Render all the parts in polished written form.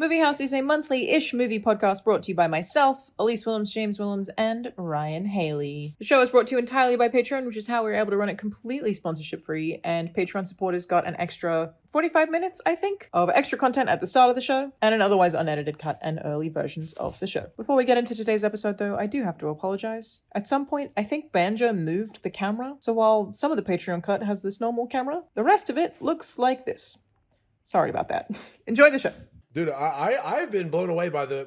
MovieHaus is a monthly-ish movie podcast brought to you by myself, Elyse Willems, James Willems, and Ryan Haley. The show is brought to you entirely by Patreon, which is how we were able to run it completely sponsorship-free, and Patreon supporters got an extra 45 minutes, I think, of extra content at the start of the show, and an otherwise unedited cut and early versions of the show. Before we get into today's episode, though, I do have to apologize. At some point, I think Banjo moved the camera, so while some of the Patreon cut has this normal camera, the rest of it looks like this. Sorry about that. Enjoy the show. Dude, I've been blown away by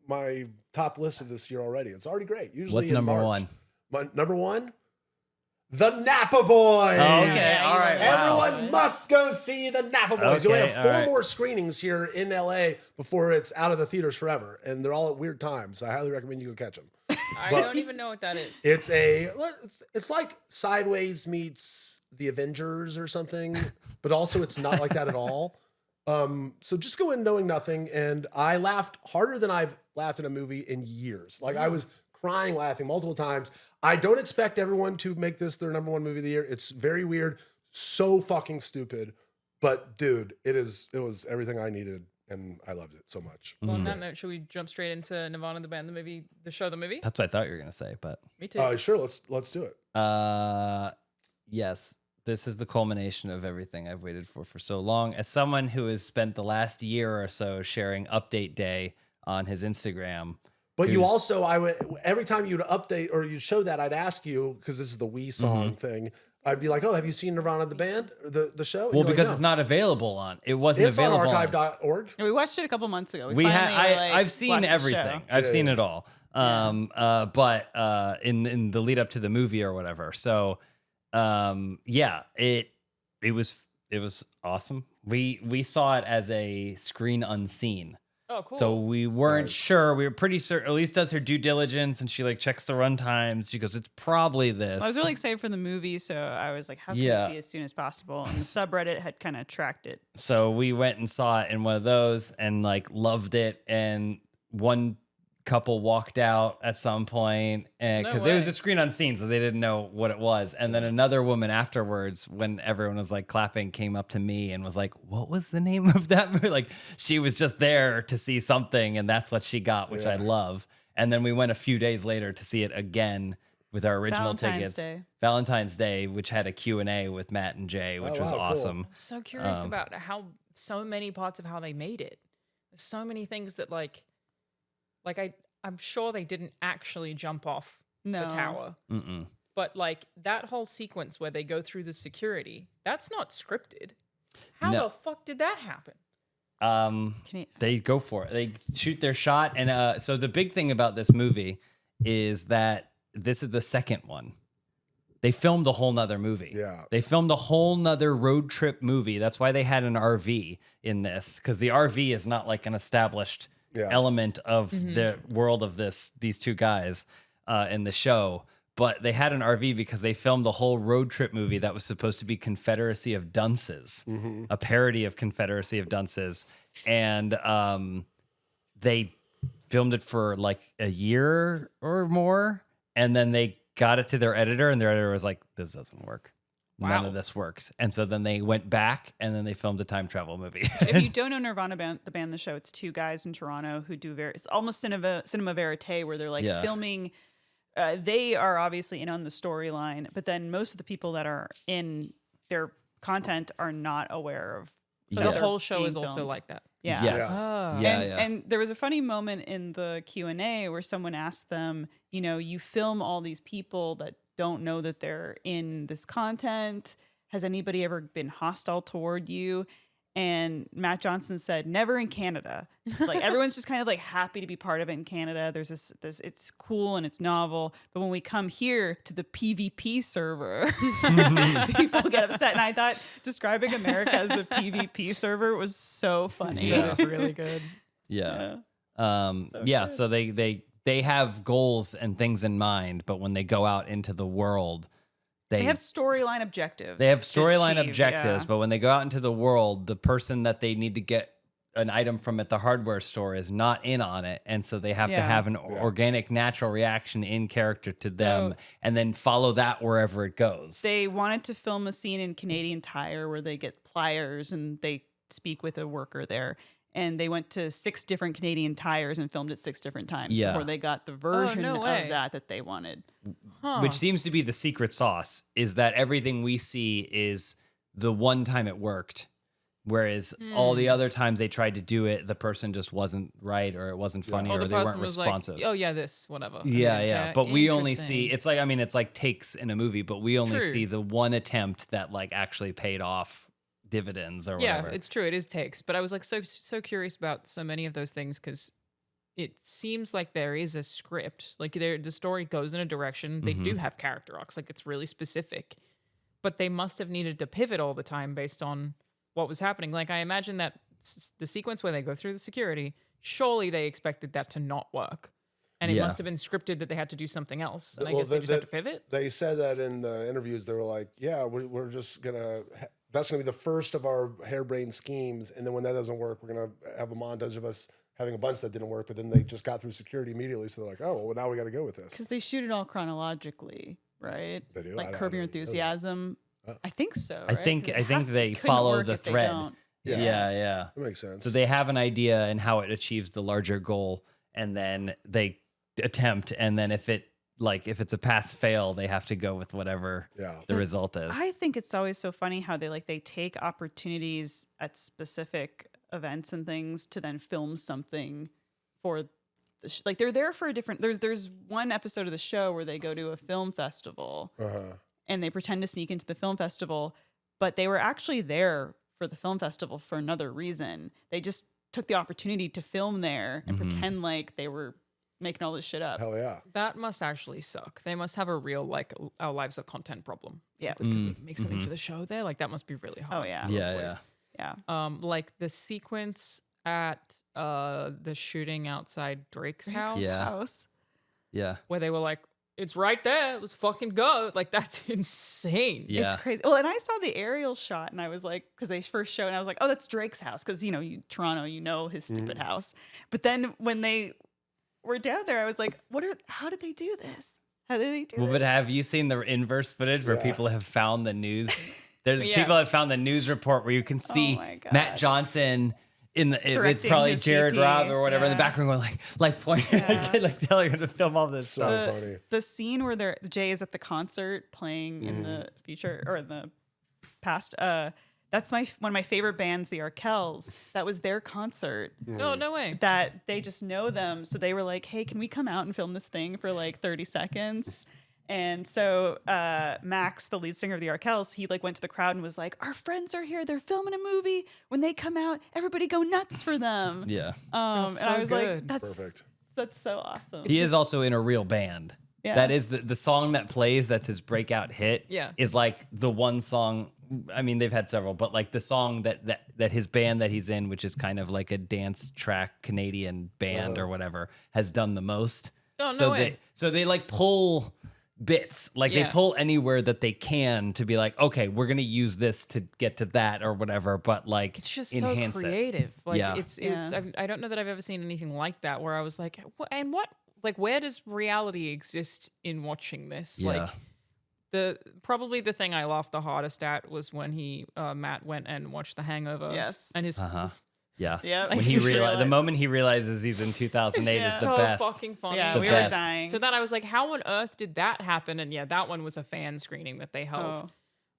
my top list of this year already. It's already great. Usually, what's number one? My number one, the Napa Boys. Oh, okay, all right. Everyone must go see the Napa Boys. Okay, You have four all right. more screenings here in LA before it's out of the theaters forever, and they're all at weird times. I highly recommend you go catch them. I don't even know what that is. It's like Sideways meets the Avengers or something, but also it's not like that at all. So just go in knowing nothing, and I laughed harder than I've laughed in a movie in years. Like I was crying, laughing multiple times. I don't expect everyone to make this their number one movie of the year. It's very weird, so fucking stupid, but dude, it was everything I needed, and I loved it so much. Well, on that note, should we jump straight into Nirvana, the band, the movie, the show, the movie? That's what I thought you were gonna say, but Me too. Sure, let's do it. yes, this is the culmination of everything I've waited for so long. As someone who has spent the last year or so sharing update day on his Instagram, But you also, every time you'd update or you'd show that, I'd ask you, because this is the Wii song thing, I'd be like, oh, have you seen Nirvana the band, or the show? And well, you're like, because no. it's not available on. It wasn't It's available on on. archive.org. Yeah, we watched it a couple months ago. I've seen watched the everything. show. I've seen it all. But in the lead up to the movie or whatever. So it was awesome. We saw it as a screen unseen. Oh, cool. So we weren't sure. We were pretty certain. Elyse does her due diligence and she like checks the run times. She goes, "It's probably this." I was really excited for the movie, so I was like, how can I see it as soon as possible? And the subreddit had kind of tracked it. So we went and saw it in one of those and like loved it. And one couple walked out at some point and because it was a screen unseen, so they didn't know what it was. And then another woman afterwards, when everyone was like clapping, came up to me and was like, "What was the name of that movie?" Like she was just there to see something, and that's what she got, which I love. And then we went a few days later to see it again with our original tickets. Valentine's Day, which had a Q&A with Matt and Jay, which was awesome. I'm so curious about how so many parts of how they made it. There's so many things that I'm sure they didn't actually jump off the tower. But like that whole sequence where they go through the security, that's not scripted. How the fuck did that happen? They go for it. They shoot their shot. And so the big thing about this movie is that this is the second one. They filmed a whole nother movie. Yeah. They filmed a whole nother road trip movie. That's why they had an RV in this, because the RV is not like an established element of the world of these two guys in the show. But they had an RV because they filmed a whole road trip movie that was supposed to be Confederacy of Dunces, a parody of Confederacy of Dunces. And they filmed it for like a year or more. And then they got it to their editor, and their editor was like, "This doesn't work. None of this works." And so then they went back, and then they filmed a time travel movie. If you don't know Nirvana, the band, the show, it's two guys in Toronto who do it's almost cinema verite, where they're like filming. They are obviously in on the storyline, but then most of the people that are in their content are not aware of. The whole show is also like that. Yeah. Yes. And there was a funny moment in the Q&A where someone asked them, you film all these people that don't know that they're in this content. Has anybody ever been hostile toward you? And Matt Johnson said, never in Canada. Like everyone's just kind of like happy to be part of it in Canada. There's this it's cool and it's novel. But when we come here to the PvP server, people get upset. And I thought describing America as the PvP server was so funny. Yeah, it's really good. So they have goals and things in mind, but when they go out into the world, they have storyline objectives. They have storyline achieve, objectives, but when they go out into the world, the person that they need to get an item from at the hardware store is not in on it, and so they have to have an organic, natural reaction in character to them, and then follow that wherever it goes. They wanted to film a scene in Canadian Tire where they get pliers and they speak with a worker there. and they went to 6 different Canadian Tires and filmed it 6 different times Yeah. before they got the version no of way. that they wanted. Which seems to be the secret sauce, is that everything we see is the one time it worked. Whereas all the other times they tried to do it, the person just wasn't right, or it wasn't funny, Or or the they weren't person was responsive. like, oh yeah, this, whatever. Yeah. But we only Interesting. see, it's like takes in a movie, but we only True. see the one attempt that like actually paid off dividends or Yeah, whatever. it's true. It is takes. But I was like so curious about so many of those things because it seems like there is a script. Like the story goes in a direction. They do have character arcs. Like it's really specific. But they must have needed to pivot all the time based on what was happening. Like I imagine that the sequence where they go through the security, surely they expected that to not work. And it Yeah. must have been scripted that they had to do something else. And I Well, guess they just had to pivot. They said that in the interviews. They were like, "Yeah, we're just gonna. That's gonna be the first of our harebrained schemes, and then when that doesn't work, we're gonna have a montage of us having a bunch that didn't work. But then they just got through security immediately, so they're like, oh, well, now we got to go with this. Because they shoot it all chronologically, right? They do? I Like don't Curb Your really know that. Enthusiasm. I think so. I right? think 'Cause I it think has- they couldn't follow work the if they thread. don't. Yeah. That makes sense. So they have an idea and how it achieves the larger goal, and then they attempt, and then if it's a pass fail, they have to go with whatever the result is. I think it's always so funny how they take opportunities at specific events and things to then film something for the like they're there for a different. There's one episode of the show where they go to a film festival and they pretend to sneak into the film festival, but they were actually there for the film festival for another reason. They just took the opportunity to film there and pretend like they were making all this shit up. Hell yeah. That must actually suck. They must have a real our lives are content problem. Yeah. Could we make something for the show there? Like that must be really hard. Oh yeah. Yeah. Like the sequence at the shooting outside Drake's house. Yeah. House. Yeah. Where they were like, it's right there. Let's fucking go. Like that's insane. Yeah. It's crazy. Well, and I saw the aerial shot and I was like, because they first showed, and I was like, oh, that's Drake's house. Because, Toronto, his stupid house. But then when they were down there, I was like, how did they do this? How did they do Well, this? but have you seen the inverse footage where people have found the news? There's Yeah. people have found the news report where you can see my God. Matt Johnson with Directing probably his Jared DP, Robb or whatever in the yeah. background going like pointing like telling him to film all this So stuff. funny. The scene where Jay is at the concert playing in the future or in the past, that's one of my favorite bands, the Arkells. That was their concert. Oh, no way. That they just know them. So they were like, hey, can we come out and film this thing for like 30 seconds? And so Max, the lead singer of the Arkells, he went to the crowd and was like, our friends are here. They're filming a movie. When they come out, everybody go nuts for them. Yeah. And That's I so was good. like, Perfect. that's so awesome. He is also in a real band. Yeah. That is the song that plays, that's his breakout hit. Yeah. Is like the one song. I mean, they've had several, but like the song that his band that he's in, which is kind of like a dance track Canadian band or whatever, has done the most. Oh, no way. They like pull bits, like they Yeah. pull anywhere that they can to be like, okay, we're gonna use this to get to that or whatever, but like It's just enhance so it. creative. Like Yeah. it's Yeah. I don't know that I've ever seen anything like that where I was like, where does reality exist in watching this? Yeah. Like probably the thing I laughed the hardest at was when Matt went and watched The Hangover. Yes. And his Yeah. Yeah. When he the moment he realizes he's in 2008 is the so best. fucking funny. Yeah, The we best. were dying. So then I was like, how on earth did that happen? And yeah, that one was a fan screening that they held.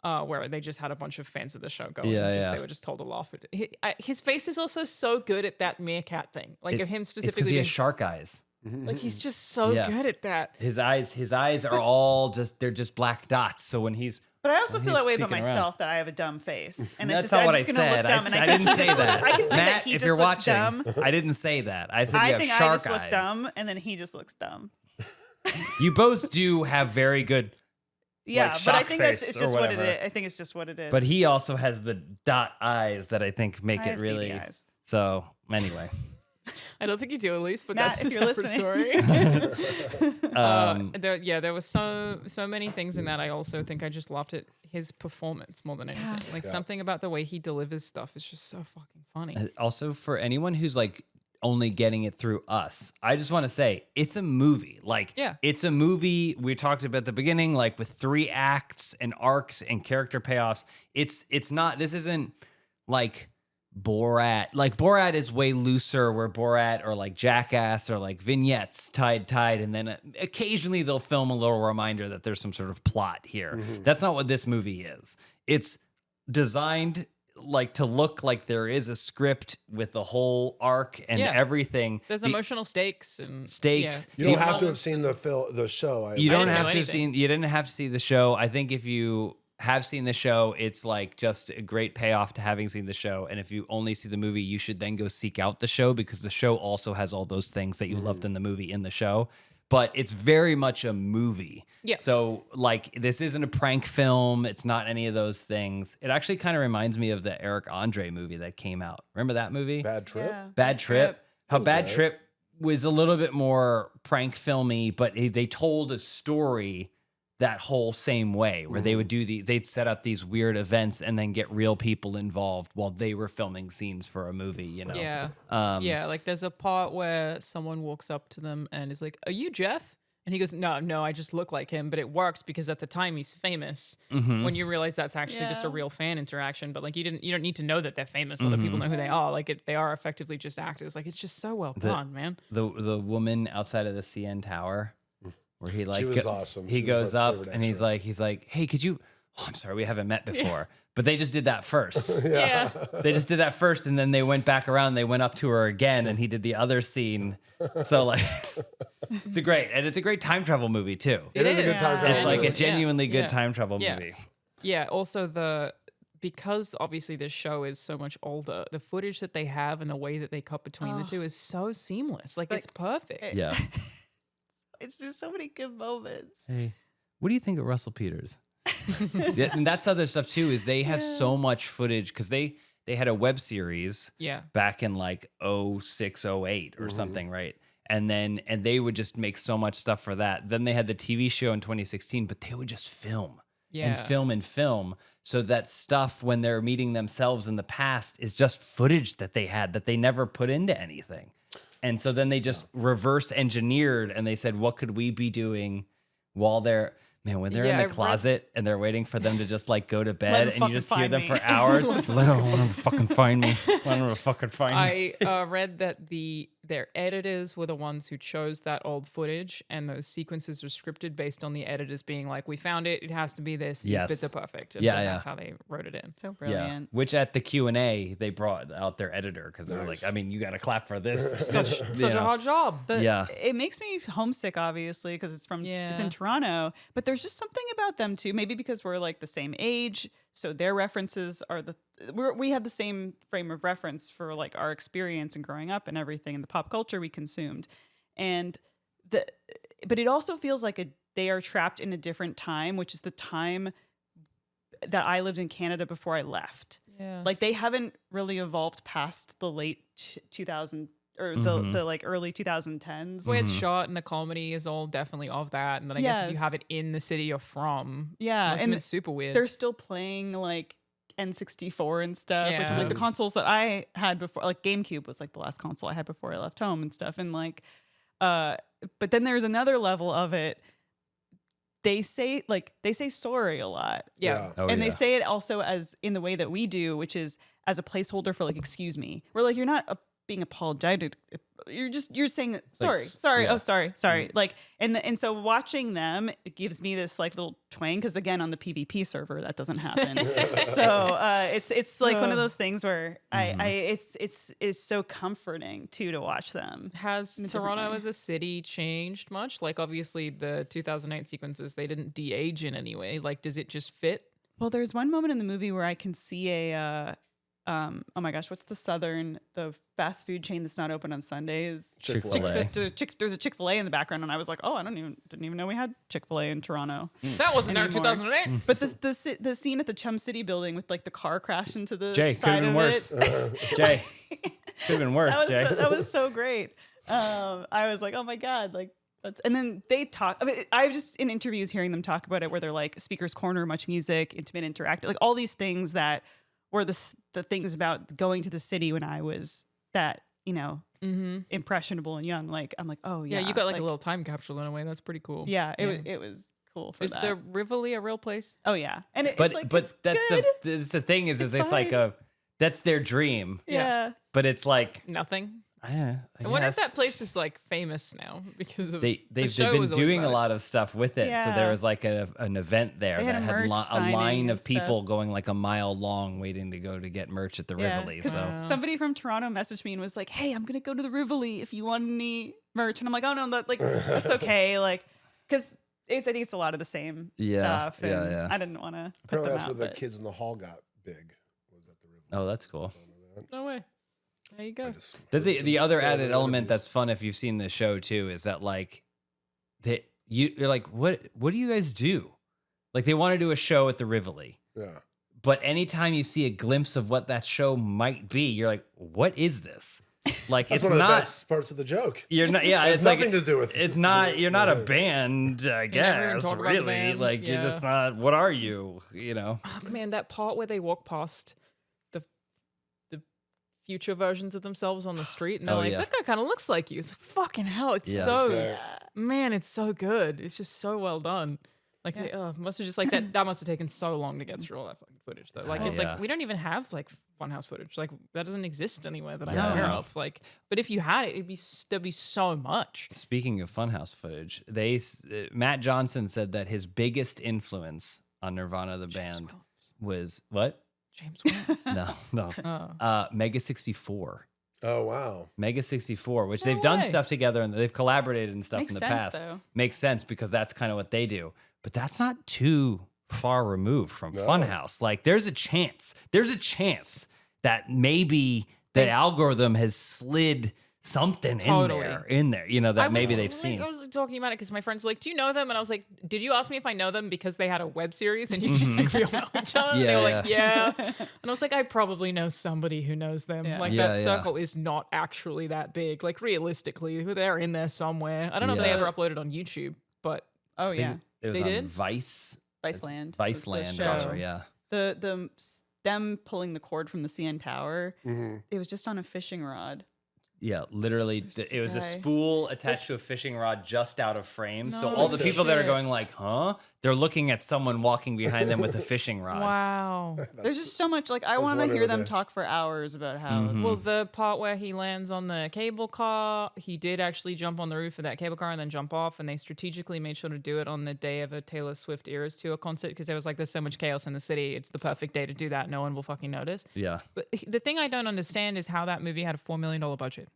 Where they just had a bunch of fans of the show going. Yeah, and yeah. They were just told to laugh at it. His face is also so good at that meerkat thing. Like of him It's specifically. because he has being- shark eyes. like he's just so Yeah. good at that. His eyes are all they're just black dots. So when he's But I also feel that way about peeking around. myself, that I have a dumb face. And that's it's just, not I'm what I just gonna said. look dumb. And I think didn't he say just looks- that. I can say Matt, that he if just you're looks watching, dumb. I didn't say that. I said I you think have I shark just look eyes. dumb, and then he just looks dumb. You both do have very good, Yeah, like, but I shock think face it's or just what it whatever. is. I think it's just what it is. but he also has the dot eyes that I think make I it have really. beady eyes. So anyway, I don't think you do, Elyse, but Matt, that's if a you're separate listening. story. There was so many things in that. I also think I just laughed at his performance more than anything. Like something about the way he delivers stuff is just so fucking funny. also for anyone who's like only getting it through us, I just want to say it's a movie. Like, Yeah. it's a movie we talked about at the beginning, like with 3 acts and arcs and character payoffs. It's not. This isn't like Borat. Like Borat is way looser, where Borat or like Jackass or like vignettes tied, and then occasionally they'll film a little reminder that there's some sort of plot here. That's not what this movie is. It's designed like to look like there is a script with the whole arc and everything. There's emotional stakes and stakes. You don't have to have seen the show. You don't have to have seen. You didn't have to see the show. I think if you have seen the show, it's like just a great payoff to having seen the show. And if you only see the movie, you should then go seek out the show, because the show also has all those things that you loved in the movie in the show. But it's very much a movie. Yeah. So like this isn't a prank film. It's not any of those things. It actually kind of reminds me of the Eric Andre movie that came out. Remember that movie? Bad Trip? Yeah. Bad Trip. How Bad good. Trip was a little bit more prank filmy, but they told a story that whole same way, where they would do they'd set up these weird events and then get real people involved while they were filming scenes for a movie, you know? Yeah. Yeah, like there's a part where someone walks up to them and is like, "Are you Jeff?" And he goes, No, I just look like him. But it works because at the time he's famous. When you realize that's actually just a real fan interaction. But like you don't need to know that they're famous so that people know who they are. Like they are effectively just actors. Like it's just so well done, man. The woman outside of the CN Tower, where he like She was awesome. He She was goes my up favorite and he's like, "Hey, could you?" Oh, I'm sorry, we haven't met before. But they just did that first. Yeah. They just did that first, and then they went back around. And they went up to her again, and he did the other scene. So like, it's a great time travel movie too. It is a good time travel It's like movie. a genuinely good Yeah. time travel Yeah. movie. Yeah. Also because obviously this show is so much older, the footage that they have and the way that they cut between the two is so seamless. Like it's perfect. Yeah. It's just so many good moments. Hey, what do you think of Russell Peters? Yeah, and that's other stuff too, is they have so much footage, because they had a web series back in like 06, 08 or something, right? And they would just make so much stuff for that. Then they had the TV show in 2016, but they would just film and film. So that stuff, when they're meeting themselves in the past, is just footage that they had that they never put into anything. And so then they just reverse engineered, and they said, what could we be doing while they're, when they're in the closet and they're waiting for them to just like go to bed, and you just hear them for hours. Let them fucking find me. Let them fucking find me. I read that their editors were the ones who chose that old footage, and those sequences were scripted based on the editors being like, "We found it. It has to be this. These bits are perfect." And so that's how they wrote it in. So brilliant. Which at the Q&A they brought out their editor, because they were like, I mean, you got to clap for this. Such a hard job. It makes me homesick, obviously, because it's in Toronto. But there's just something about them too. Maybe because we're like the same age, so their references are we have the same frame of reference for like our experience and growing up and everything, and the pop culture we consumed. But it also feels like they are trapped in a different time, which is the time that I lived in Canada before I left. Yeah. Like they haven't really evolved past the late 2000 or the like early 2010s. The way it's shot and the comedy is all definitely of that. And then I guess if you have it in the city you're from, and it's super weird. They're still playing like N64 and stuff. Which, like the consoles that I had before, like GameCube was like the last console I had before I left home and stuff. And like, but then there's another level of it. They say sorry a lot. Yeah. Oh, and they say it also as in the way that we do, which is as a placeholder for like, excuse me. We're like, you're not being apologetic. You're saying sorry. Yeah. Oh, sorry. Like, and so watching them, it gives me this like little twang, because again, on the PvP server, that doesn't happen. So it's like one of those things where it's so comforting too to watch them. Has Toronto as a city changed much? Like obviously the 2008 sequences, they didn't de-age in any way. Like, does it just fit? Well, there's one moment in the movie where I can see oh my gosh, what's the fast food chain that's not open on Sundays? Chick-fil-A. There's a Chick-fil-A in the background, and I was like, oh, didn't even know we had Chick-fil-A in Toronto. That wasn't there in anymore. 2008. But the scene at the Chum City building with like the car crash into the Jay, side of worse. Jay, could have been worse, Jay. That was so great. I was like, oh my God, like. And then they talk. I mean, I've just in interviews hearing them talk about it, where they're like Speaker's Corner, much music, intimate, interactive, like all these things that were the things about going to the city when I was that, impressionable and young. Like I'm like, oh yeah. Yeah, you got like a little time capsule in a way. That's pretty cool. Yeah, it was cool for Is that. the Rivoli a real place? Oh yeah, and But it's that's good. the thing is it's like a That's their dream. Yeah. But it's like Nothing. I I wonder if guess. that place is like famous now because of They've the show been was always doing a about it. lot of stuff with it. So Yeah. there was like an event there They had that a had merch a line signing of and people stuff. going like a mile long waiting to go to get merch at the Rivoli. 'cause So somebody from Toronto messaged me and was like, "Hey, I'm gonna go to the Rivoli if you want any merch." And I'm like, "Oh no, that's okay." Like, because I think it's a lot of the same stuff. And yeah. I didn't want to put Apparently them that's out. where the But kids in the hall got big. Was at the Rivoli. oh, that's cool. No way. There you go. That's the other So added many element interviews. that's fun if you've seen the show too, is that like you're like, what do you guys do? Like they want to do a show at the Rivoli. Yeah. But anytime you see a glimpse of what that show might be, you're like, what is this? Like That's it's one of the not best parts of the joke. you're not yeah, It has it's like nothing to do with it's not you're not a Yeah. band, I never even guess, talked about the really. band, Like you're yeah. just not what are you? You know? Oh, man, that part where they walk past the future versions of themselves on the street and they're Oh, like, yeah. that guy kind of looks like you. It's fucking hell. It's Yeah. so great. man, it's so good. It's just so well done. Like they must have just like that must have taken so long to get through all that fucking footage though. Like it's Yeah. like we don't even have like Funhouse footage. Like that doesn't exist anywhere that Yeah. I'm aware of. Like, but if you had it, there'd be so much. Speaking of Funhouse footage, Matt Johnson said that his biggest influence on Nirvana the band Williams. was what? James Williams. No. Mega 64. Oh wow. Mega 64, which they've done way. stuff together and they've collaborated and stuff Makes in the sense, past. though. Makes sense because that's kind of what they do. But that's not too far removed from No. Funhouse. Like there's a chance that maybe the algorithm has slid something Totally. in there, you know, that maybe they've seen. I was talking about it because my friends were like, "Do you know them?" And I was like, "Did you ask me if I know them because they had a web series and you just think we all know each other?" And they were like, "Yeah." And I was like, "I probably know somebody who knows them. Yeah. Like Yeah, that yeah. circle is not actually that big. Like realistically, they're in there somewhere. I don't know if they Yeah. ever uploaded on YouTube, but oh yeah, It was They on did? Viceland. Viceland. Viceland, show. gotcha, yeah. The them pulling the cord from the CN Tower. Mm-hmm. It was just on a fishing rod. Yeah, literally, There's it was a guy. spool attached to a fishing rod just out of frame. So No all the people that are shit. going like, huh? They're looking at someone walking behind them with a fishing rod. wow. There's just so much. Like I was want to wondering hear what them they- talk for hours about how. Mhm. Well, the part where he lands on the cable car, he did actually jump on the roof of that cable car and then jump off. And they strategically made sure to do it on the day of a Taylor Swift Eras Tour concert because there was like, there's so much chaos in the city. It's the perfect day to do that. No one will fucking notice. Yeah. But the thing I don't understand is how that movie had a $4 million budget.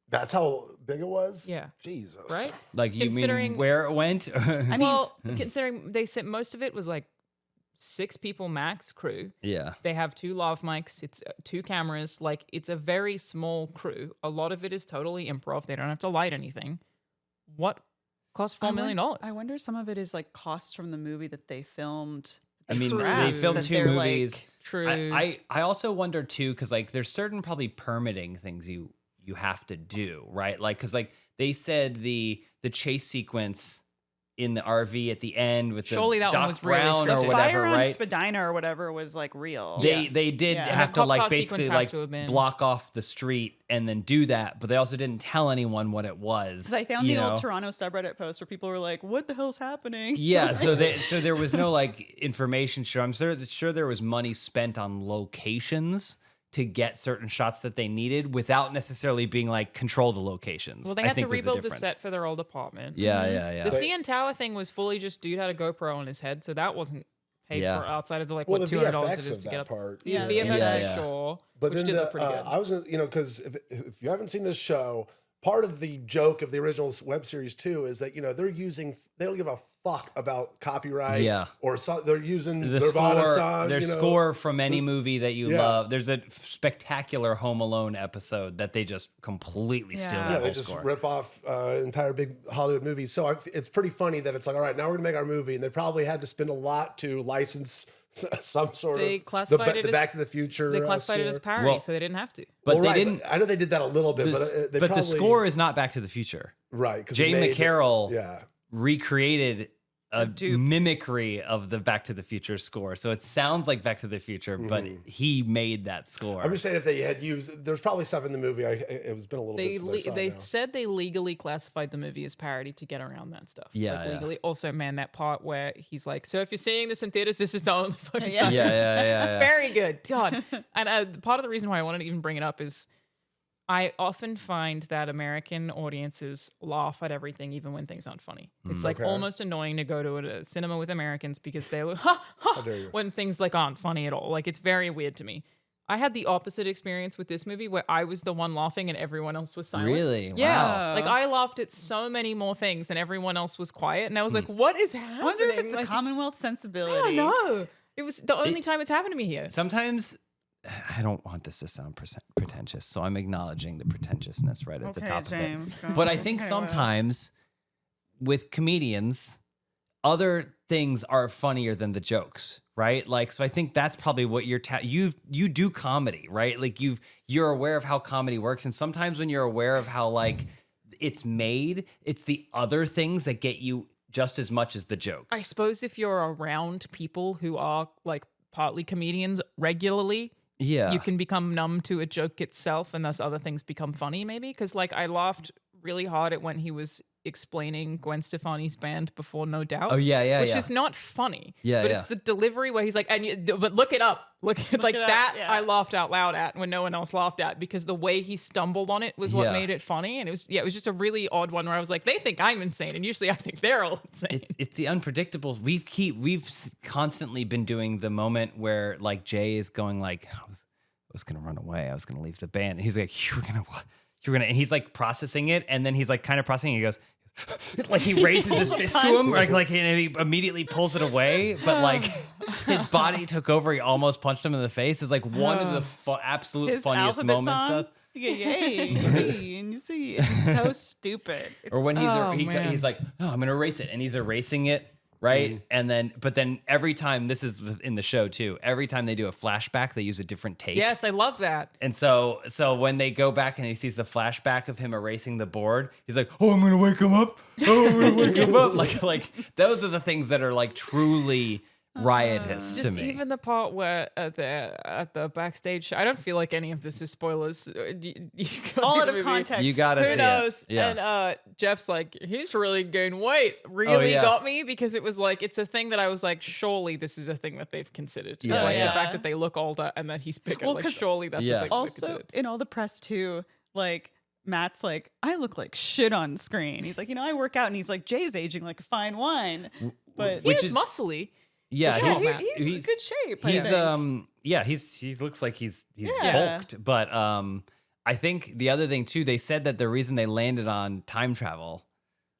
That's how big it was? Yeah. Jesus. Right? Like you mean Considering- where it went? I mean, Well, considering they said most of it was like 6 people max crew. yeah. They have 2 lav mics. It's 2 cameras. Like it's a very small crew. A lot of it is totally improv. They don't have to light anything. What cost $4 million? I wonder some of it is like costs from the movie that they filmed. I mean, True. they filmed That 2 they're, like, movies. True. I also wonder too, because like there's certain probably permitting things you have to do, right? Like, because like they said the chase sequence in the RV at the end with Surely the that one Doc was really Brown The or scripted. whatever, fire on right? Spadina or whatever was like real. They did Yeah. have The to cop like car basically sequence has like to have been- block off the street and then do that, but they also didn't tell anyone what it was. Because I found you the old know? Toronto subreddit post where people were like, "What the hell's happening?" Yeah, so there was no like information show. I'm sure there was money spent on locations to get certain shots that they needed without necessarily being like control the locations. Well, they I had to think was rebuild the difference. set for their old apartment. Yeah, yeah, yeah. The CN Tower thing was fully just dude had a GoPro on his head, so that wasn't paid Yeah. for outside of the like Well, what the $200 it VFX is of to that get up. part. Yeah, VFX Yeah, for yeah. sure, But which then did look pretty good. I was, because if you haven't seen this show, part of the joke of the original web series too is that they don't give a fuck about copyright. Yeah. Or they're using The Nirvana score, song. their score from any movie that you Yeah. love. There's a spectacular Home Alone episode that they just completely steal Yeah. that Yeah, whole they just score. rip off entire big Hollywood movies. So it's pretty funny that it's like, all right, now we're gonna make our movie, and they probably had to spend a lot to license some sort They of classified it the as- Back to the Future. They classified it score. as parody, Well, so they didn't have to. but Well, they right, didn't. I know they did that a little bit, But, but the score is not Back to the Future. right. 'Cause Jay they made- McCarroll Yeah. recreated mimicry of the Back to the Future score. So it sounds like Back to the Future, but he made that score. I'm just saying if they had used, there's probably stuff in the movie. It's been a little bit since I saw They it now. said they legally classified the movie as parody to get around that stuff. Yeah, like, legally. Also, man, that part where he's like, "So if you're seeing this in theaters, this is the only fucking." Yeah. Very good, God. And part of the reason why I wanted to even bring it up is I often find that American audiences laugh at everything, even when things aren't funny. It's like almost annoying to go to a cinema with Americans because they look when things like aren't funny at all. Like, it's very weird to me. I had the opposite experience with this movie where I was the one laughing and everyone else was silent. Really? Yeah. Wow. Like, I laughed at so many more things and everyone else was quiet. And I was like, what is happening? I wonder if it's a like, Commonwealth sensibility. I don't know. It was the only time it's happened to me here. Sometimes I don't want this to sound pretentious, so I'm acknowledging the pretentiousness right at the top James, of it. But I think sometimes with comedians, other things are funnier than the jokes, right? Like, so I think that's probably what you do comedy, right? Like you're aware of how comedy works, and sometimes when you're aware of how like it's made, it's the other things that get you just as much as the jokes. I suppose if you're around people who are like partly comedians regularly, you can become numb to a joke itself, and thus other things become funny, maybe. Because like I laughed really hard at when he was explaining Gwen Stefani's band before No Doubt. Oh yeah, which is not funny. Yeah, but it's the delivery where he's like, but look it up, look like it up, that. yeah. I laughed out loud at when no one else laughed at, because the way he stumbled on it was what made it funny. And it was just a really odd one where I was like, they think I'm insane, and usually I think they're all insane. It's the unpredictables. We've constantly been doing the moment where like Jay is going like, I was gonna run away, I was gonna leave the band, and he's like, you're gonna, and he's like processing it, and then he's like kind of processing it, he goes like he raises his fist to him, like and he immediately pulls it away, but like his body took over, he almost punched him in the face. Is like one of the absolute His funniest alphabet moments. song? Yay, and you see, it's so stupid. Or when man. he's like, oh, I'm gonna erase it, and he's erasing it, right? And then, but then every time, this is in the show too, every time they do a flashback, they use a different take. Yes, I love that. And so when they go back and he sees the flashback of him erasing the board, he's like, oh, I'm gonna wake him up. Oh, I'm gonna wake him up. Like those are the things that are like truly riotous to Just me. even the part where at the backstage show, I don't feel like any of this is spoilers. You go All see out the of movie. context. You gotta see Who it. knows? Yeah. And Jeff's like, he's really gained weight. Really yeah. got me, because it was like, it's a thing that I was like, surely this is a thing that they've considered. Yeah. It's like Yeah. the fact that they look older and that he's bigger. Well, Like, 'cause surely that's a thing that Also, they considered. in all the press too, like Matt's like, I look like shit on screen. He's like, I work out, and he's like, Jay's aging like a fine wine. But He which is is muscly. Yeah, Yeah, he's in good shape. I He's think. he looks like he's Yeah. bulked, but I think the other thing too, they said that the reason they landed on time travel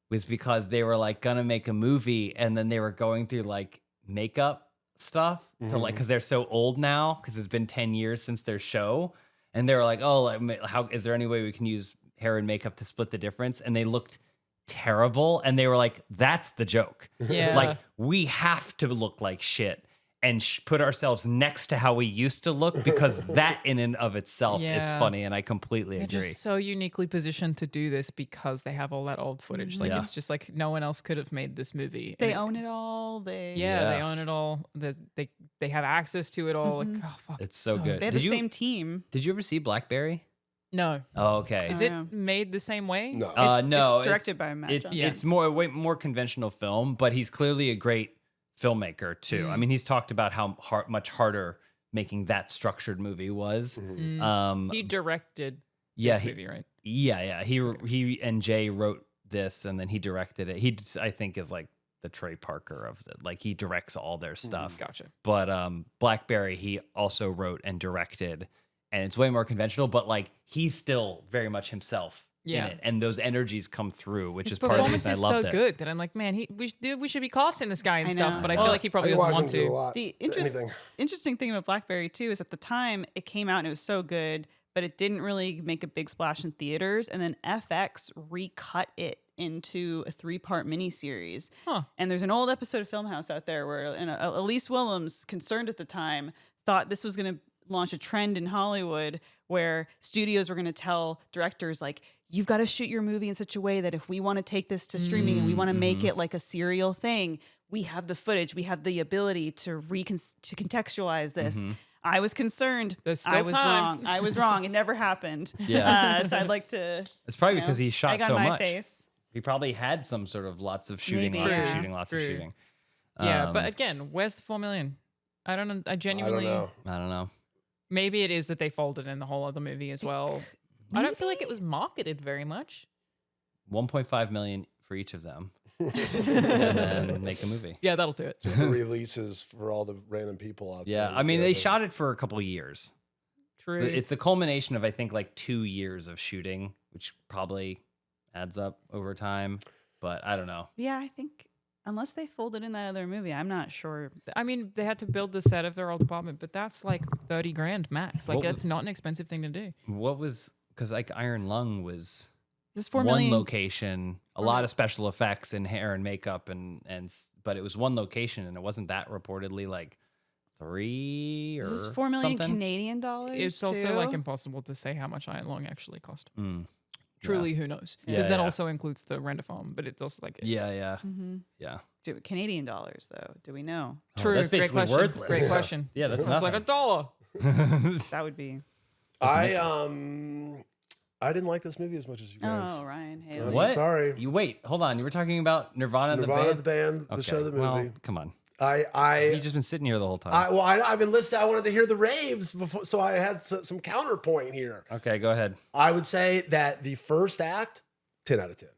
was because they were like gonna make a movie, and then they were going through like makeup stuff to like, because they're so old now, because it's been 10 years since their show, and they were like, oh, how is there any way we can use hair and makeup to split the difference? And they looked terrible, and they were like, that's the joke. Yeah. Like, we have to look like shit and put ourselves next to how we used to look, because that in and of itself is Yeah. funny, and I completely They're agree. just so uniquely positioned to do this because they have all that old footage. Like, Yeah. it's just like no one else could have made this movie. They And own it all. They they own it all. They have access to it all. Like, oh fuck, It's so good. They have Did the you same team. did you ever see Blackberry? No, Oh, okay. is Oh, it yeah. made the same way? No. No, it's directed by Matt Johnson. It's way more conventional film, but he's clearly a great filmmaker too. I mean, he's talked about how much harder making that structured movie was. He directed Yeah, this movie, right? Yeah. He and Jay wrote this, and then he directed it. I think is like the Trey Parker of the, like, he directs all their stuff. Gotcha. But Blackberry, he also wrote and directed, and it's way more conventional, but like he's still very much himself Yeah. in it, and those energies come through, which His is part of the performance reason I is loved so it. good that I'm like, man, we should be casting this guy and I stuff. know. But I Well, feel like he probably doesn't want do a to. lot. The Anything. interesting thing about Blackberry too is at the time it came out and it was so good, but it didn't really make a big splash in theaters. And then FX recut it into a 3-part miniseries. Huh. And there's an old episode of Filmhouse out there where Elyse Willems, concerned at the time, thought this was going to launch a trend in Hollywood where studios were going to tell directors, like, you've got to shoot your movie in such a way that if we want to take this to streaming and we want to make it like a serial thing, we have the footage, we have the ability to contextualize this. I was concerned. There's still I was time. wrong. I was wrong. It never happened. Yeah. So I'd like to. It's probably because he shot egg on so my much. Face. He probably had some sort of lots of shooting, Maybe, lots of yeah. shooting, lots of True. shooting. Yeah, but again, where's the 4 million? I don't know. I genuinely. I I don't know. Maybe it is that they folded in the whole other movie as well. I don't feel like it was marketed very much. 1.5 million for each of them, and then make a movie. Yeah, that'll do it. Just the releases for all the random people out there. Yeah, I mean, they shot it for a couple of years. True. It's the culmination of, I think, like 2 years of shooting, which probably adds up over time. But I don't know. Yeah, I think unless they folded in that other movie, I'm not sure. I mean, they had to build the set of their old apartment, but that's like 30 grand max. Like, What that's not an expensive thing to do. What was, because like Iron Lung was This 4 one million. location, a lot of special effects and hair and makeup, but it was one location, and it wasn't that reportedly like 3 or Is this 4 million something? Canadian dollars? It's also like too? impossible to say how much Iron Lung actually cost. Mm. Truly, who knows? Yeah, Because that yeah. also includes the render farm, but it's also like Yeah. Mm-hmm. Yeah. Canadian dollars, though. Do we know? True. that's Great basically question. worthless. Great Yeah. question. Yeah, that's It's like nothing. $1. That would be. I didn't like this movie as much as you guys. Oh, Ryan Haley. What? Sorry. You wait, hold on. You were talking about Nirvana, Nirvana, the band? the show, the movie. Well, come on. I You've just been sitting here the whole time. I've been listening. I wanted to hear the raves before, so I had some counterpoint here. Okay, go ahead. I would say that the first act, 10 out of 10.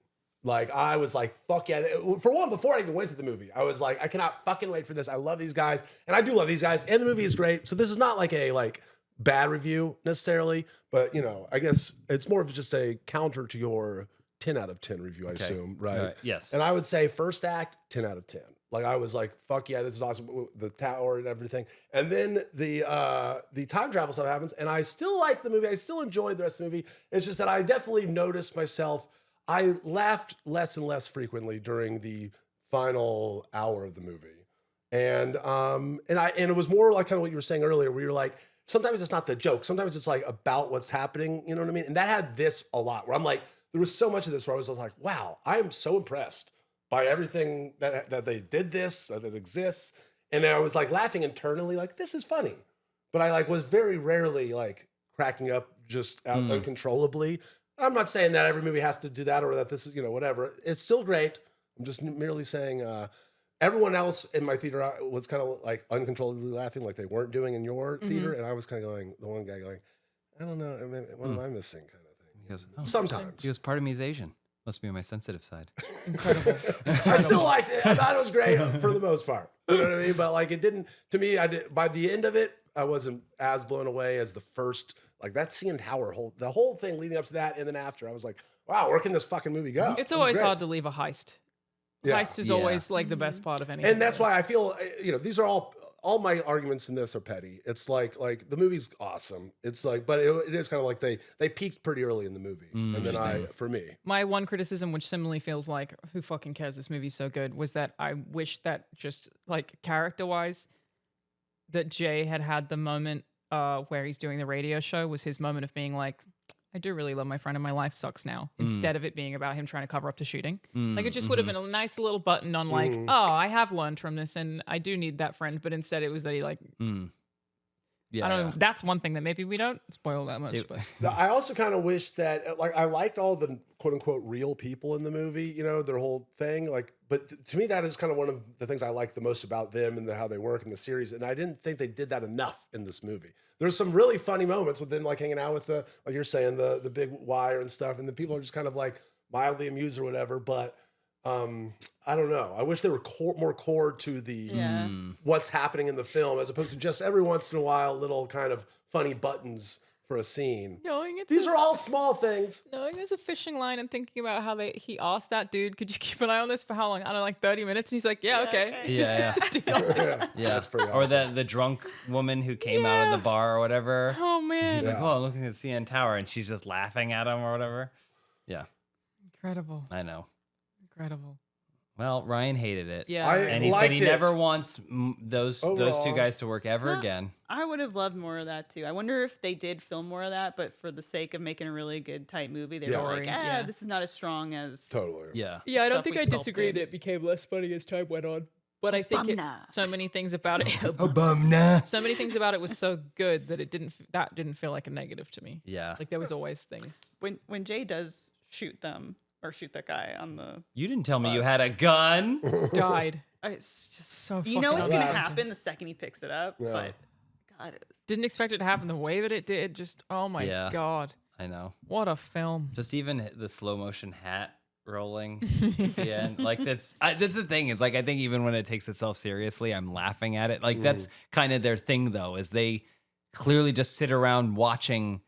Like, I was like, fuck yeah. For one, before I even went to the movie, I was like, I cannot fucking wait for this. I love these guys. And I do love these guys. And the movie is great. So this is not like a bad review necessarily. But, I guess it's more of just a counter to your 10 out of 10 review, I assume. Right? Yes. And I would say first act, 10 out of 10. Like, I was like, fuck yeah, this is awesome. The tower and everything. And then the time travel stuff happens. And I still like the movie. I still enjoyed the rest of the movie. It's just that I definitely noticed myself. I laughed less and less frequently during the final hour of the movie. And it was more like kind of what you were saying earlier, where you're like, sometimes it's not the joke. Sometimes it's like about what's happening. You know what I mean? And that had this a lot, where I'm like, there was so much of this where I was like, wow, I am so impressed by everything that they did this, that it exists. And I was like laughing internally, like, this is funny. But I was very rarely cracking up just uncontrollably. I'm not saying that every movie has to do that or that this is, whatever. It's still great. I'm just merely saying everyone else in my theater was kind of uncontrollably laughing like they weren't doing in your theater. And I was kind of going, the one guy going, I don't know, what am I missing kind of thing. He goes, Sometimes. He goes, part of me is Asian. Must be on my sensitive side. Incredible. I still liked it. I thought it was great for the most part. You know what I mean? But it didn't, to me, by the end of it, I wasn't as blown away as the first. That CN Tower, the whole thing leading up to that and then after, I was like, wow, where can this fucking movie go? It's It was always great. hard to leave a heist. Yeah. Heist is Yeah. always the best part of anything. And that's why I feel, these are all my arguments in this are petty. It's like the movie's awesome. It's but it is kind of they peaked pretty early in the movie. And then for me. My one criticism, which similarly feels like, who fucking cares, this movie's so good, was that I wish that just character-wise, that Jay had the moment where he's doing the radio show was his moment of being like, I do really love my friend and my life sucks now, instead of it being about him trying to cover up the shooting. It just would have been a nice little button on oh, I have learned from this and I do need that friend. But instead it was that he Yeah. I don't know. That's one thing that maybe we don't spoil that much. But I also kind of wish that I liked all the quote unquote real people in the movie, their whole thing. But to me, that is kind of one of the things I like the most about them and how they work in the series. And I didn't think they did that enough in this movie. There's some really funny moments with them hanging out with like you're saying, the big wire and stuff. And the people are just kind of mildly amused or whatever. But I don't know. I wish they were more core to the what's happening in the film, as opposed to just every once in a while little kind of funny buttons for a scene. These are all small things. Knowing there's a fishing line and thinking about how he asked that dude, could you keep an eye on this for how long? I don't know, 30 minutes. And he's like, yeah, okay. Yeah, It's just a deal. Yeah, That's pretty Or awesome. the drunk woman who came out of the bar or whatever. Oh man. He's like, oh, I'm looking at the CN Tower, and she's just laughing at him or whatever. Yeah, Incredible. I know. Incredible. Well, Ryan hated it. Yeah. And he said liked he it. never wants those two Overall. guys to work ever No. again. I would have loved more of that too. I wonder if they did film more of that, but for the sake of making a really good tight movie, they were like, Story, yeah. this is not as strong as. Totally. Yeah. Yeah, I don't Stuff think we I disagree sculpted. that it became less funny as time went on. But I think Obama. so many things about it. Obama. So many things about it was so good that it didn't feel like a negative to me. Yeah. Like there was always things. When Jay does shoot them or shoot that guy on the You didn't tell me you had a gun. Died. it's just So you know fucking what's gonna unbelievable. happen the second he picks it up, Yeah. but God, it was Didn't expect it to happen the way that it did. Just oh my Yeah. god, I know. what a film! Just even the slow motion hat rolling at the end. Like that's the thing is like I think even when it takes itself seriously, I'm laughing at it. Like that's kind of their thing though, is they clearly just sit around watching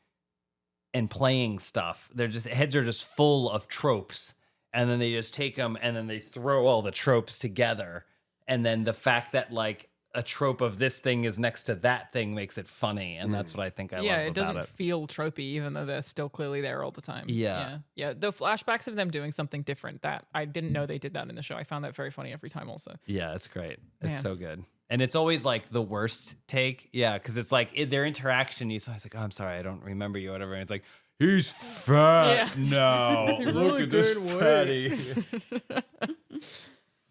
and playing stuff. They're just heads are just full of tropes, and then they just take them and then they throw all the tropes together. And then the fact that like a trope of this thing is next to that thing makes it funny, and that's what I think I love Yeah, about it doesn't it. feel tropey, even though they're still clearly there all the time. Yeah. yeah. The flashbacks of them doing something different that I didn't know they did that in the show. I found that very funny every time. Also, Yeah, it's great. Man. It's so good. And it's always like the worst take. Yeah, because it's like their interaction. It's always like, oh, I'm sorry, I don't remember you, or whatever. And it's like, he's fat Yeah. now. He Look really at this gained fatty.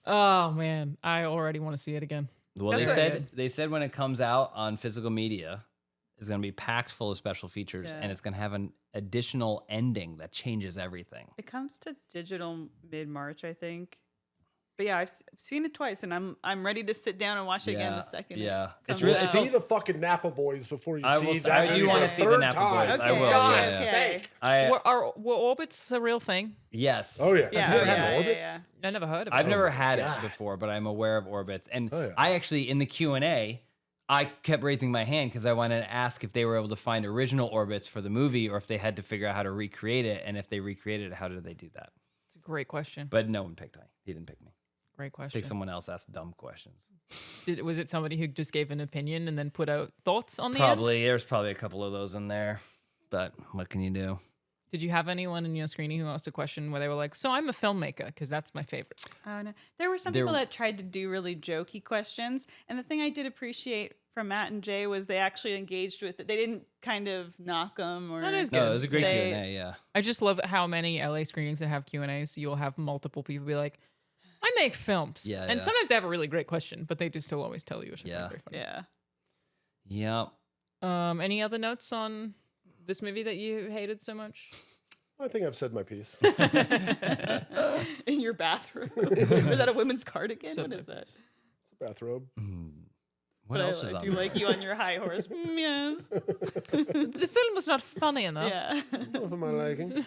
oh man, I already want to see it again. Well, That's they said when it comes out on physical media, it's going to be packed full of special features, Yeah. and it's going to have an additional ending that changes everything. it comes to digital mid-March, I think. But yeah, I've seen it twice, and I'm ready to sit down and watch it again the second. Yeah, comes it's really. out. It's See also, the fucking Napa Boys before you I see will. that. I do movie want for to the see the third Napa time. Boys. I Okay. will. God's Yeah, yeah. sake. Were orbits a real thing? Yes. Oh yeah. Yeah, Have you ever yeah, had yeah, orbits? yeah. I never heard of it. I've never my had God. it before, but I'm aware of orbits. And Oh, yeah. I actually, in the Q&A, I kept raising my hand because I wanted to ask if they were able to find original orbits for the movie or if they had to figure out how to recreate it. And if they recreated it, how did they do that? It's a great question. But no one picked me. He didn't pick me. Great I question. think someone else asked dumb questions. Was it somebody who just gave an opinion and then put out thoughts on the end? Probably. There's probably a couple of those in there. But what can you do? Did you have anyone in your screening who asked a question where they were like, so I'm a filmmaker? Because that's my favorite. Oh, no. There were some people that tried to do really jokey questions. And the thing I did appreciate from Matt and Jay was they actually engaged with it. They didn't kind of knock them or... That is No, good. it was a great They- Q&A, yeah. I just love how many LA screenings that have Q&As. So you'll have multiple people be like, I make films. Yeah, and yeah. sometimes they have a really great question, but they just still always tell you. Which I find Yeah. very funny. Yeah. Yep. Any other notes on this movie that you hated so much? I think I've said my piece. In your bathroom. Was that a women's cardigan? Said What my is that? It's a bathrobe. What But else I is on do there? like you on your high horse. Yes. The film was not funny enough. Yeah. What am I liking?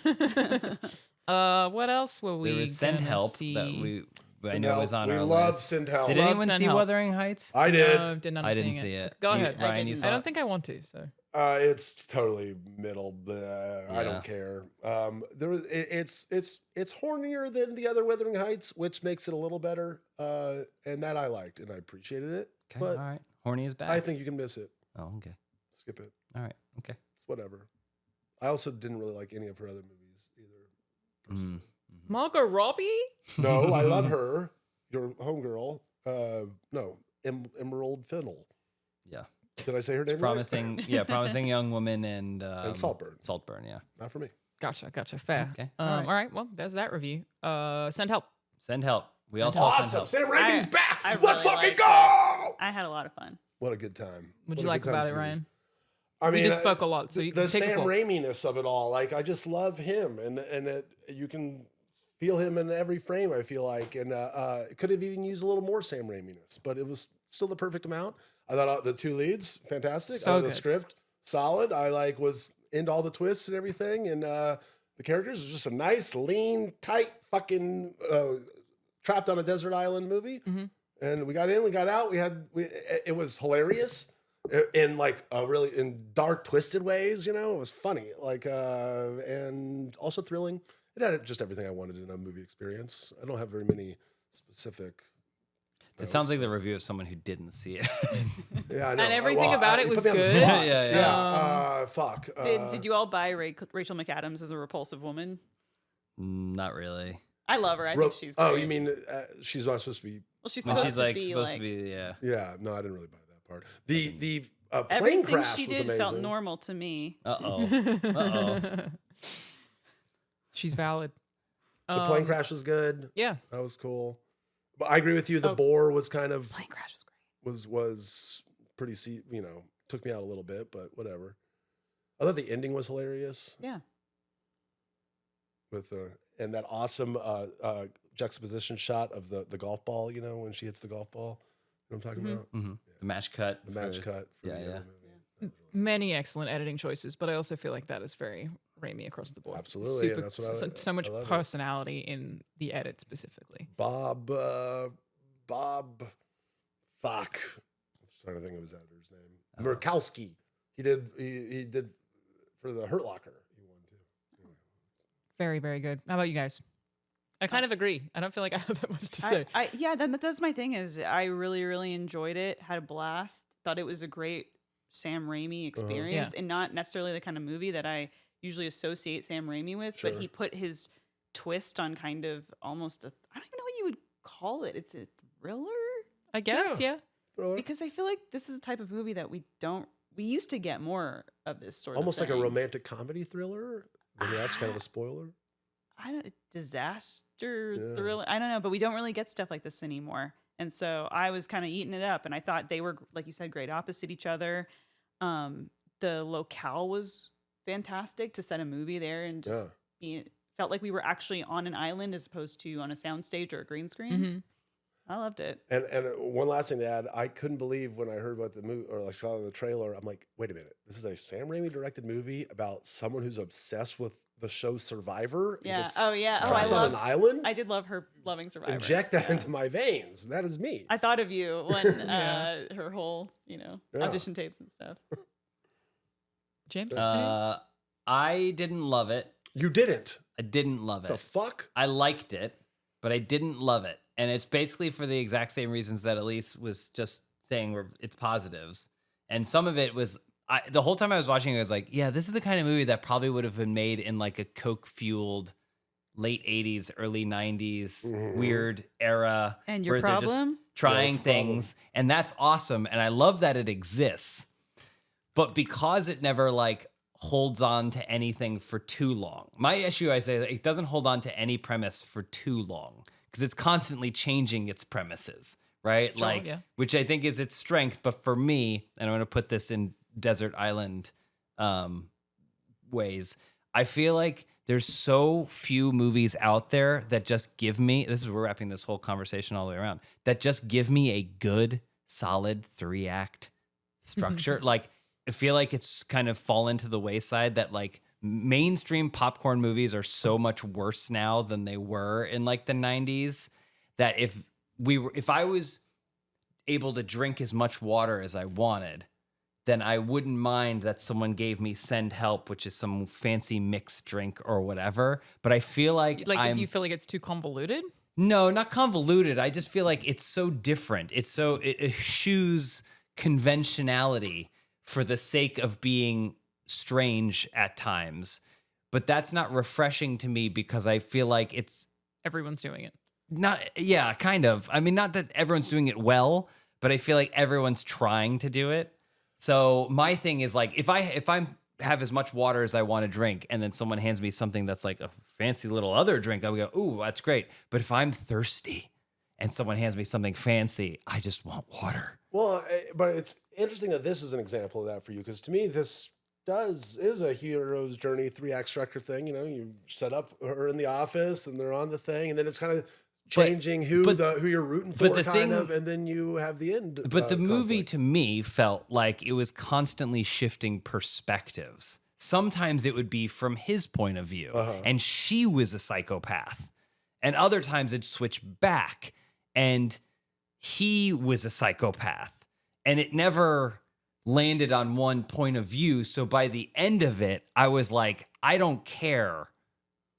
What else were we There was Send gonna Help see? that I Send know Help. was on we our love list. Send Help. Did Love anyone Send see Help. Wuthering Heights? I did. No, didn't end up I didn't seeing see it. Go You- ahead. Ryan, you didn't. saw I don't it? think I want to. So It's totally middle. I Yeah. don't care. It's hornier than the other Wuthering Heights, which makes it a little better. And that I liked and I appreciated it. Okay, But all right. Horny is back. I think you can miss it. Oh, okay. Skip it. All right. Okay. It's whatever. I also didn't really like any of her other movies either. Mm. Margot Robbie. No, I love her. Your homegirl. No, Emerald Fennell. Yeah. Did I say her name? It's promising. Yeah, promising young woman and Saltburn. Saltburn. Yeah. Right? Not for me. Gotcha. Fair. Okay. All right. Well, there's that review. Send Help. Send Help. We all saw Send Awesome. Help. Sam Raimi's I- back. I Let's really fucking liked go. I had a lot of fun. What a good time. What'd What you a like good time about it, to be. Ryan? I mean, We just spoke a lot, so you the can take the Sam floor. Raimi-ness of it all. Like, I just love him, and you can feel him in every frame. I feel like, and it could have even used a little more Sam Raimi-ness, but it was still the perfect amount. I thought the two leads fantastic. So I thought the good. script solid. I was into all the twists and everything, and the characters was just a nice, lean, tight, fucking trapped on a desert island movie. Mm-hmm. And we got in, we got out. It was hilarious in like really in dark, twisted ways. You know, it was funny, and also thrilling. It had just everything I wanted in a movie experience. I don't have very many specific. It sounds like the review of someone who didn't see it. Yeah, I know. And everything about it you was put me on the good. spot. Yeah. Fuck. Did you all buy Rachel McAdams as a repulsive woman? Not really. I love her. I think she's great. Oh, you mean she's not supposed to be? Well, she's When supposed she's to like be supposed like to be, yeah. Yeah, no, I didn't really buy that part. The plane everything crash she was did amazing. felt normal to me. Uh-oh. She's valid. The plane crash was good. Yeah. That was cool. But I agree with you. The boar was kind of Plane crash was great. was pretty, took me out a little bit, but whatever. I thought the ending was hilarious. Yeah. With and that awesome juxtaposition shot of the golf ball, when she hits the golf ball. You know what I'm talking about? Mm-hmm. Yeah. The match cut. The match cut. For the movie. Many excellent editing choices, but I also feel like that is very Raimi across the board. Absolutely, and that's what so much I love personality in the edit specifically. Bob, fuck. I'm trying to think of his editor's name. Murkowski. He did for the Hurt Locker. He won too. Very, very good. How about you guys? I kind of agree. I don't feel like I have that much to say. That's my thing is I really, really enjoyed it. Had a blast. Thought it was a great Sam Raimi experience and not necessarily the kind of movie that I usually associate Sam Raimi with, but he put his twist on kind of almost I don't even know what you would call it. It's a thriller? I guess, yeah. Because I feel like this is the type of movie that we used to get more of this sort almost of like a romantic comedy thriller. Maybe that's kind of a spoiler. Disaster thriller. I don't know, but we don't really get stuff like this anymore. And so I was kind of eating it up, and I thought they were, like you said, great opposite each other. The locale was fantastic to set a movie there and just felt like we were actually on an island as opposed to on a soundstage or a green screen. Mm-hmm. I loved it. And one last thing to add, I couldn't believe when I heard about the movie or like saw the trailer. I'm like, wait a minute, this is a Sam Raimi directed movie about someone who's obsessed with the show Survivor. Yeah. I loved an island. I did love her loving Survivor. Inject that into my veins. That is me. I thought of you when her whole audition tapes and stuff. James, I didn't love it. You didn't. I didn't love it. The fuck? I liked it, but I didn't love it. And it's basically for the exact same reasons that Elyse was just saying where it's positives. And some of it was, the whole time I was watching it, I was like, yeah, this is the kind of movie that probably would have been made in like a Coke-fueled late 80s, early 90s, weird era. And your where they're just problem? trying things. And that's awesome. And I love that it exists. But because it never like holds on to anything for too long. My issue, I say, it doesn't hold on to any premise for too long. Because it's constantly changing its premises, right? Sure, which I think is its strength. But for me, and I'm going to put this in desert island ways, I feel like there's so few movies out there that just give me, we're wrapping this whole conversation all the way around, that just give me a good, solid 3-act structure. Like, I feel like it's kind of fallen to the wayside that like, mainstream popcorn movies are so much worse now than they were in like the 90s that if I was able to drink as much water as I wanted, then I wouldn't mind that someone gave me Send Help, which is some fancy mixed drink or whatever. But I feel like do you feel like it's too convoluted? No, not convoluted. I just feel like it's so different. It eschews conventionality for the sake of being strange at times, but that's not refreshing to me because I feel like everyone's doing it. Kind of. I mean, not that everyone's doing it well, but I feel like everyone's trying to do it. So my thing is like, if I have as much water as I want to drink, and then someone hands me something that's like a fancy little other drink, I would go, ooh, that's great. But if I'm thirsty and someone hands me something fancy, I just want water. Well, but it's interesting that this is an example of that for you, because to me, this is a hero's journey 3-act structure thing. You set up her in the office and they're on the thing, and then it's kind of changing who you're rooting for, and then you have the end. But the movie to me felt like it was constantly shifting perspectives. Sometimes it would be from his point of view, and she was a psychopath, and other times it'd switch back, and he was a psychopath, and it never landed on one point of view. So by the end of it, I was like, I don't care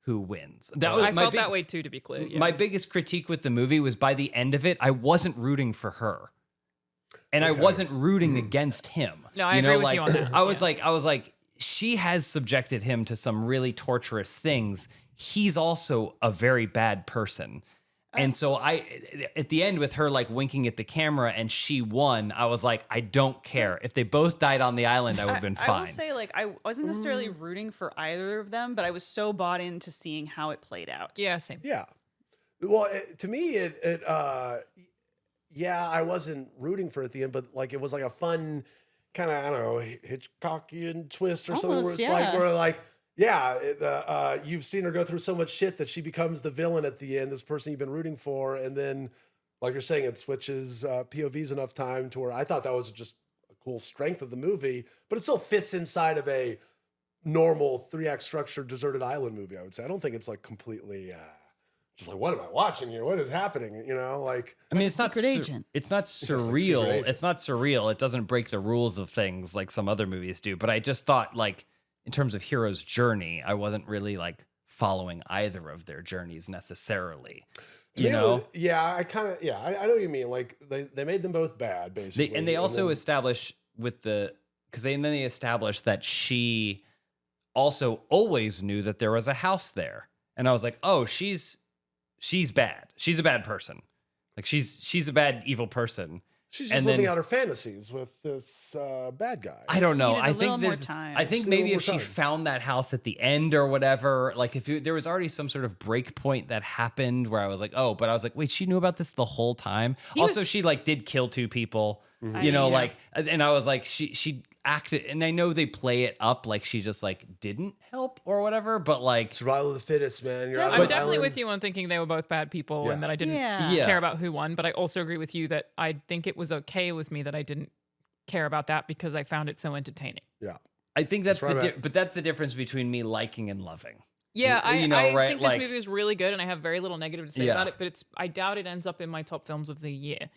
who wins. I felt that way too, to be clear. Yeah. My biggest critique with the movie was by the end of it, I wasn't rooting for her. And I wasn't rooting against him. No, I agree with you on that. I was like, she has subjected him to some really torturous things. He's also a very bad person. And so at the end with her like winking at the camera and she won, I was like, I don't care. If they both died on the island, I would have been fine. I will say, like, I wasn't necessarily rooting for either of them, but I was so bought into seeing how it played out. Yeah, same. Yeah. Well, to me, yeah, I wasn't rooting for it at the end, but like it was like a fun kind of, I don't know, Hitchcockian twist or something where it's like, where like, yeah, you've seen her go through so much shit that she becomes the villain at the end, this person you've been rooting for. And then, like you're saying, it switches POVs enough time to where I thought that was just a cool strength of the movie, but it still fits inside of a normal 3-act structured deserted island movie, I would say. I don't think it's like completely just like, what am I watching here? What is happening? You know, like, I mean, it's not agent. It's not surreal. It's not surreal. It doesn't break the rules of things like some other movies do. But I just thought, like, in terms of hero's journey, I wasn't really like following either of their journeys necessarily. You know? Yeah, I kind of, I know what you mean. Like they made them both bad, basically. They also establish with because then they established that she also always knew that there was a house there. And I was like, oh, she's bad. She's a bad person. Like she's a bad, evil person. She's just living out her fantasies with this bad guy. I don't know. I think maybe if she found that house at the end or whatever, like if there was already some sort of break point that happened where I was like, oh, but I was like, wait, she knew about this the whole time. She like did kill 2 people, you know, like, and I was like, she acted, and I know they play it up like she just like didn't help or whatever, but like survival of the fittest, man. I'm definitely with you on thinking they were both bad people and that I didn't care about who won, but I also agree with you that I think it was okay with me that I didn't care about that because I found it so entertaining. Yeah. I think that's but that's the difference between me liking and loving. Yeah, I think this like, movie is really good and I have very little negative to say about it, but I doubt it ends up in my top films of the year.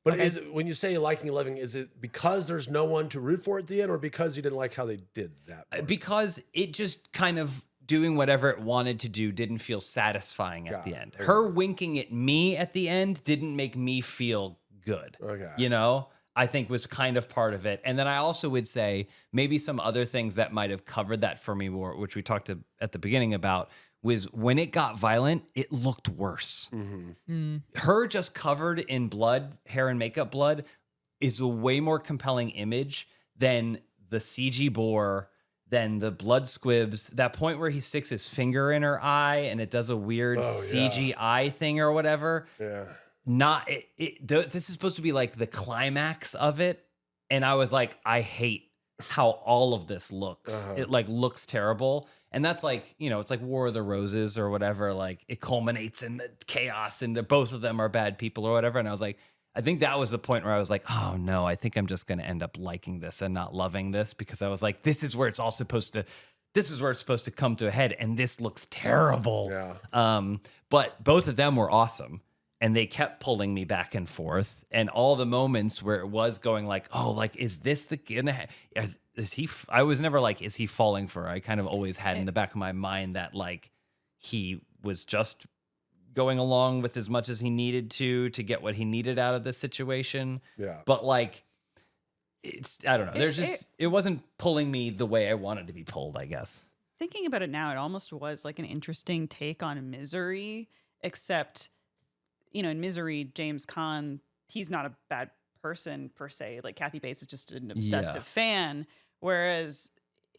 But when you say liking and loving, is it because there's no one to root for at the end, or because you didn't like how they did that part? Because it just kind of doing whatever it wanted to do didn't feel satisfying at the end. Her winking at me at the end didn't make me feel good. Okay. You know, I think was kind of part of it. And then I also would say maybe some other things that might have covered that for me more, which we talked at the beginning about, was when it got violent, it looked worse. Her just covered in blood, hair and makeup blood, is a way more compelling image than the CG boar, than the blood squibs. That point where he sticks his finger in her eye and it does a weird CGI thing or whatever. Yeah. This is supposed to be like the climax of it. And I was like, I hate how all of this looks. It like looks terrible. And that's like, you know, it's like War of the Roses or whatever. Like it culminates in the chaos and both of them are bad people or whatever. And I was like, I think that was the point where I was like, oh no, I think I'm just going to end up liking this and not loving this, because I was like, this is where it's supposed to come to a head. And this looks terrible. Yeah. But both of them were awesome. And they kept pulling me back and forth. And all the moments where it was going like, oh, like, is this the is he? I was never like, is he falling for her? I kind of always had in the back of my mind that like he was just going along with as much as he needed to get what he needed out of this situation. Yeah. But like, I don't know. It wasn't pulling me the way I wanted to be pulled, I guess. Thinking about it now, it almost was like an interesting take on Misery, except, you know, in Misery, James Caan, he's not a bad person per se. Like Kathy Bates is just an obsessive fan. Whereas,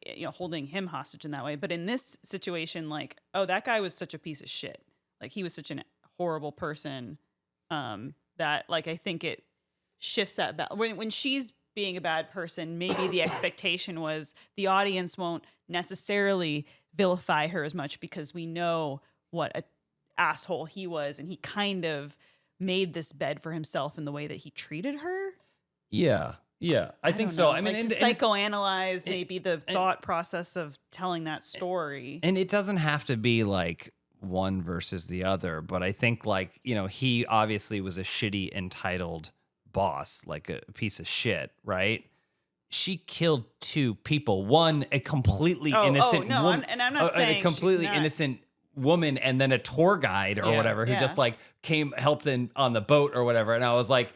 you know, holding him hostage in that way. But in this situation, like, oh, that guy was such a piece of shit. Like he was such a horrible person that like, I think it shifts that. When she's being a bad person, maybe the expectation was the audience won't necessarily vilify her as much because we know what a asshole he was. And he kind of made this bed for himself in the way that he treated her. Yeah. Yeah, I think so. I mean, like to psychoanalyze maybe the thought process of telling that story. And it doesn't have to be like one versus the other, but I think like, you know, he obviously was a shitty, entitled boss, like a piece of shit, right? She killed 2 people. One, a completely innocent woman, and I'm not saying a completely innocent woman, and then a tour guide or whatever who just like helped on the boat or whatever. And I was like,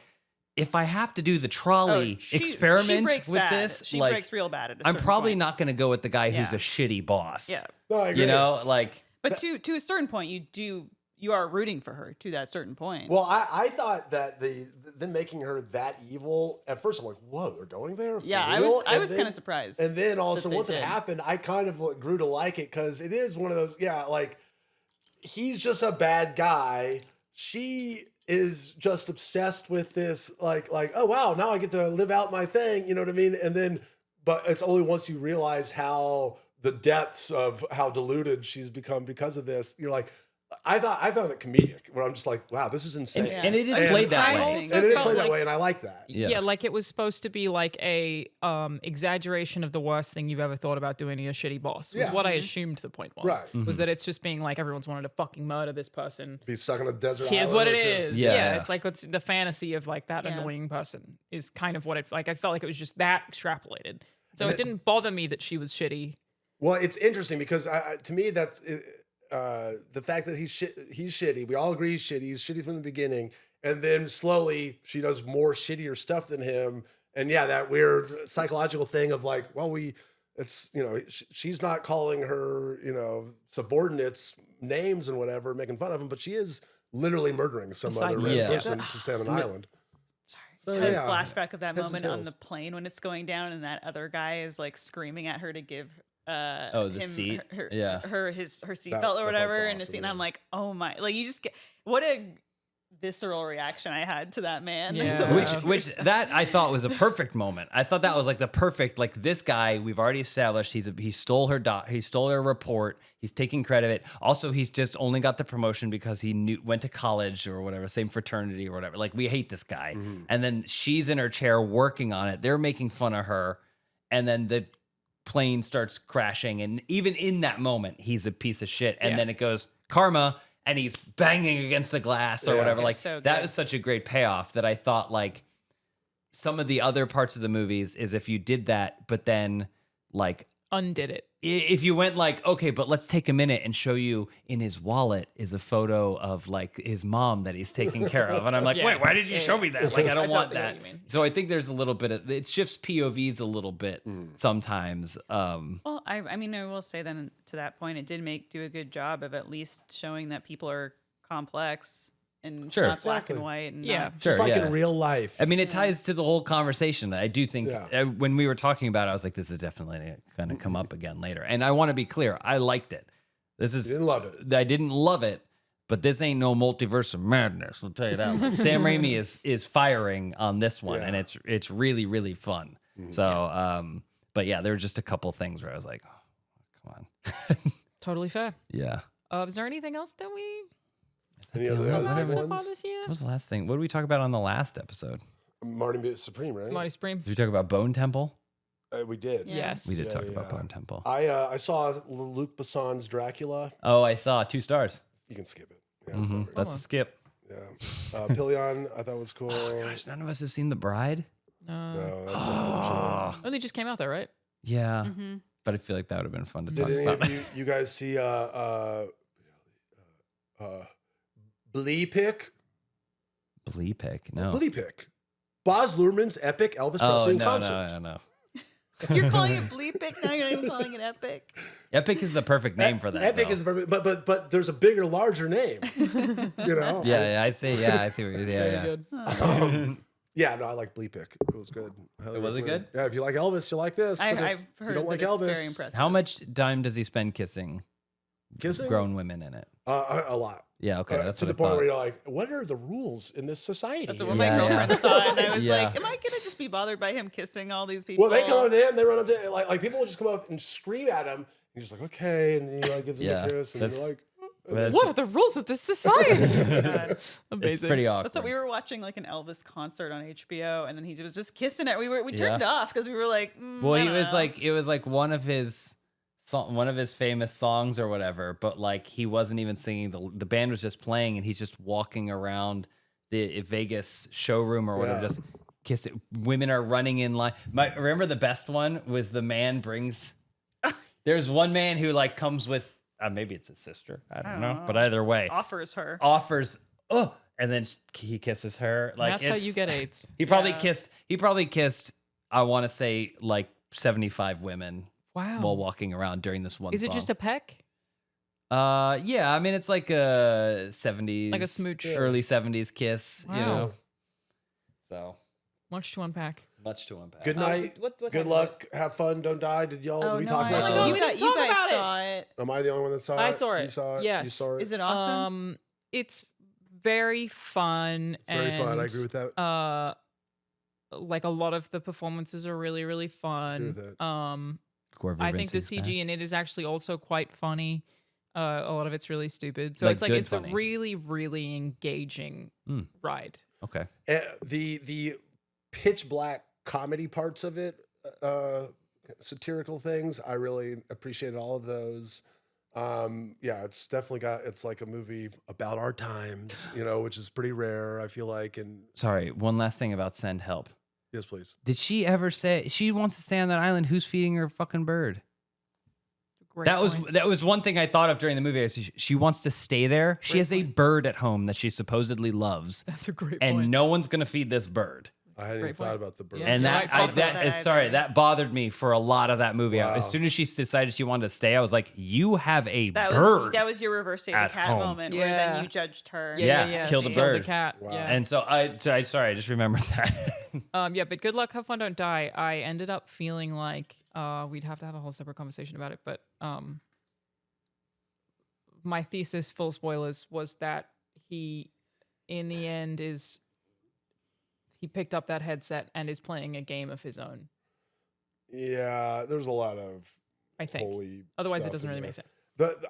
if I have to do the trolley experiment with this, she like, breaks real bad. I'm probably not going to go with the guy who's a shitty boss. Yeah, no, I agree. You know, like, but to a certain point, you are rooting for her to that certain point. Well, I thought that them making her that evil at first, I'm like, whoa, they're going there. Yeah, I was kind of surprised. And then also once it happened, I kind of grew to like it because it is one of those, like. he's just a bad guy. She is just obsessed with this, like, oh wow, now I get to live out my thing, you know what I mean? And then, but it's only once you realize how the depths of how deluded she's become because of this, you're like, I found it comedic, where I'm just like, wow, this is insane. And it is played that way. And it is played that way, and I like that. Yeah, like it was supposed to be like a exaggeration of the worst thing you've ever thought about doing to your shitty boss. Was what I assumed the point was. Right. Was that it's just being like everyone's wanted to fucking murder this person. Be stuck on a desert Here's island what it with this. is. Yeah. It's like it's the fantasy of like that annoying person is kind of what it like. I felt like it was just that extrapolated. So it didn't bother me that she was shitty. Well, it's interesting because to me, that's the fact that he's shitty. We all agree he's shitty. He's shitty from the beginning. And then slowly she does more shittier stuff than him. And yeah, that weird psychological thing of like, well, it's, you know, she's not calling her, you know, subordinates names and whatever, making fun of them, but she is literally murdering some other random person to stay on an island. So I had a flashback of that moment on the plane when it's going down and that other guy is like screaming at her to give seat. her seatbelt or that whatever part's in the awesome, scene. yeah. I'm like, oh my, like you just get what a visceral reaction I had to that man. Yeah. Which that I thought was a perfect moment. I thought that was like the perfect, like this guy we've already established he stole her report. He's taking credit of it. Also, he's just only got the promotion because he went to college or whatever, same fraternity or whatever. Like we hate this guy. Mm-hmm. And then she's in her chair working on it. They're making fun of her. And then the plane starts crashing. And even in that moment, he's a piece of shit. And then it goes karma. And he's banging against the glass or whatever. Like so that good. was such a great payoff that I thought like some of the other parts of the movies is if you did that, but then like Undid it. if you went like, okay, but let's take a minute and show you in his wallet is a photo of like his mom that he's taking care of. And I'm like, wait, why did you show me that? Like, I don't want totally that. get what you mean. So I think there's a little bit of, it shifts POVs a little bit sometimes. Well, I mean, I will say then to that point, it did do a good job of at least showing that people are complex and Sure. not black and white. And Yeah. not, Just Sure, like yeah. in real life. I mean, it ties to the whole conversation. I do think Yeah. when we were talking about it, I was like, this is definitely going to come up again later. And I want to be clear. I liked it. This is, You didn't love it. I didn't love it, but this ain't no multiverse of madness. I'll tell you that. Much. Sam Raimi is firing on this one, and it's really, really fun. So, but yeah, there were just a couple things where I was like, oh, come on. Totally fair. Yeah. Was there anything else that we Any other talked about so ones? far this year? What was the last thing? What did we talk about on the last episode? Marty Supreme, right? Marty Supreme. Did we talk about Bone Temple? We did. Yes. We did Yeah, talk about yeah. Bone Temple. I saw Luc Besson's Dracula. Oh, I saw 2 stars. You can skip it. Yeah, it's not very That's a skip. good. Yeah. Pillion, I thought was cool. Gosh, none of us have seen The Bride. No, that's unfortunate. Only just came out there, right? Yeah. But I feel like that would have been fun to Did talk any about. of you guys see Blee Pick? Blee Pick. No. Blee Pick. Baz Luhrmann's epic Elvis Oh, Presley no, concert. no. you're calling it bleepic now. You're not even calling it epic. Epic is the perfect name for that. Epic though. is perfect, but there's a bigger, larger name. You know? Yeah, I see. Yeah, I see what you're saying. Yeah. Good. Yeah, no, I like Blee Pick. It was good. Highly Was it recommend. good? Yeah, if you like Elvis, you like this. But I've if heard you don't that like it's Elvis, very impressive. How much time does he spend kissing grown women in it? A lot. Yeah, okay, that's to what the I point thought. where you're like, what are the rules in this society? That's here? what Yeah, my girlfriend yeah. saw, and I was Yeah. like, "Am I gonna just be bothered by him kissing all these people?" Well, they come up to him, they run up to like people will just come up and scream at him. And he's just like, okay, and then he like gives them Yeah, a kiss, and that's- you're like, That's- What are the rules of this society? God. Amazing. It's pretty awkward. That's what we were watching, like an Elvis concert on HBO, and then he was just kissing it. We turned Yeah. it off because we were like, Well, I he don't was know. like, it was like one of his famous songs or whatever, but like he wasn't even singing. The band was just playing, and he's just walking around the Vegas showroom or whatever, Yeah. just kissing. Women are running in line. Remember the best one was the man brings. There's one man who like comes with maybe it's his sister. I don't know, but either way, offers her. offers. Oh, and then he kisses her. Like That's how it's- you get AIDS. He probably Yeah. kissed. He probably kissed. I want to say like 75 women Wow. while walking around during this one. Is it song. just a peck? Yeah, I mean it's like a 70s, Like a smooch. early 70s kiss. You Wow. know. So Much to unpack. Much to unpack. Good night. what Good time is luck. Have fun. Don't die. Did Oh, we no, talk I- about Oh my those? God, You talk guys about it. saw it. Am I the only one that saw it? I saw You it. saw it? Yes. You saw it? Is it awesome? It's very fun. Very fun. I agree with that. Like a lot of the performances are really, really fun. Agree with that. I think the CG in it is actually also quite funny. A lot of it's really stupid. So Like it's like good it's funny. a really, really engaging ride. Okay. The pitch black comedy parts of it, satirical things, I really appreciated all of those. Yeah, it's definitely it's like a movie about our times, which is pretty rare, I feel like. And Sorry, one last thing about Send Help. yes, please. Did she ever say she wants to stay on that island? Who's feeding her fucking bird? Great That point. was one thing I thought of during the movie. She wants to stay there. She has a bird at home that she supposedly loves, That's a great and point. no one's gonna feed this bird. I hadn't even Great thought point. about the bird. Yeah. And Yeah, I that thought about that sorry, either. that bothered me for a lot of that movie. Wow. As soon as she decided she wanted to stay, I was like, "You have a That bird." was your reverse Save the at Cat home. moment where Yeah. then you judged her. Yeah, kill the Kill bird. the cat. Wow. Yeah. And so I just remembered that. Yeah, but Good Luck, Have Fun, Don't Die. I ended up feeling like we'd have to have a whole separate conversation about it, but my thesis, full spoilers, was that he, in the end, he picked up that headset and is playing a game of his own. Yeah, there's a lot of I think. holy. Otherwise, it stuff doesn't in really there. make sense.